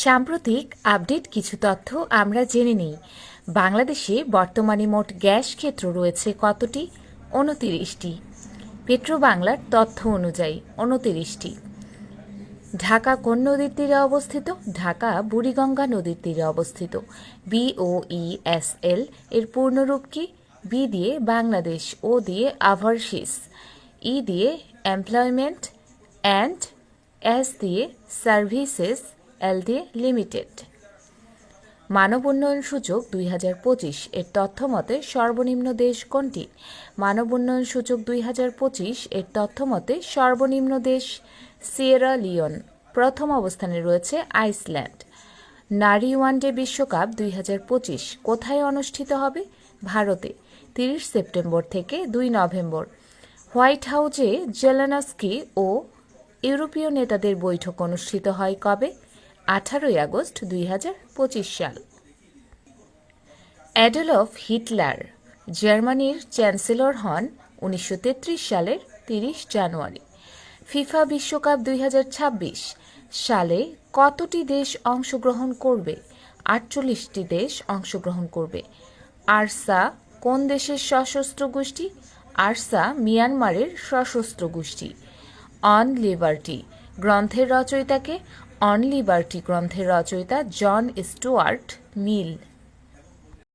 সাম্প্রতিক আপডেট কিছু তথ্য আমরা জেনে নিই। বাংলাদেশে বর্তমানে মোট গ্যাস ক্ষেত্র রয়েছে কতটি? 29টি। পেট্রো বাংলার তথ্য অনুযায়ী 29টি। ঢাকা কোন নদীর তীরে অবস্থিত? ঢাকা বুড়িগঙ্গা নদীর তীরে অবস্থিত। BOESL এর পূর্ণরূপ কি? বি দিয়ে বাংলাদেশ, ও দিয়ে ওভারসিজ, ই দিয়ে এমপ্লয়মেন্ট, অ্যান্ড এস দিয়ে সার্ভিসেস, এল দিয়ে লিমিটেড। মানব উন্নয়ন সূচক 2025 এর তথ্য মতে সর্বনিম্ন দেশ কোনটি? মানব উন্নয়ন সূচক 2025 এর তথ্য মতে সর্বনিম্ন দেশ সিয়েরা লিওন। প্রথম অবস্থানে রয়েছে আইসল্যান্ড। নারী ওয়ানডে বিশ্বকাপ 2025 কোথায় অনুষ্ঠিত হবে? ভারতে, 30 সেপ্টেম্বর থেকে 2 নভেম্বর। হোয়াইট হাউসে জেলেনস্কি ও ইউরোপীয় নেতাদের বৈঠক অনুষ্ঠিত হয় কবে? 18 আগস্ট 2025 সাল। অ্যাডলফ হিটলার জার্মানির চ্যান্সেলর হন 1933 সালের 30 জানুয়ারি। ফিফা বিশ্বকাপ 2026 সালে কতটি দেশ অংশগ্রহণ করবে? 48টি দেশ অংশগ্রহণ করবে। আরসা কোন দেশের সশস্ত্র গোষ্ঠী? আরসা মিয়ানমারের সশস্ত্র গোষ্ঠী। অন লিবার্টি গ্রন্থের রচয়িতাকে? অন লিবার্টি গ্রন্থের রচয়িতা জন স্টুয়ার্ট মিল।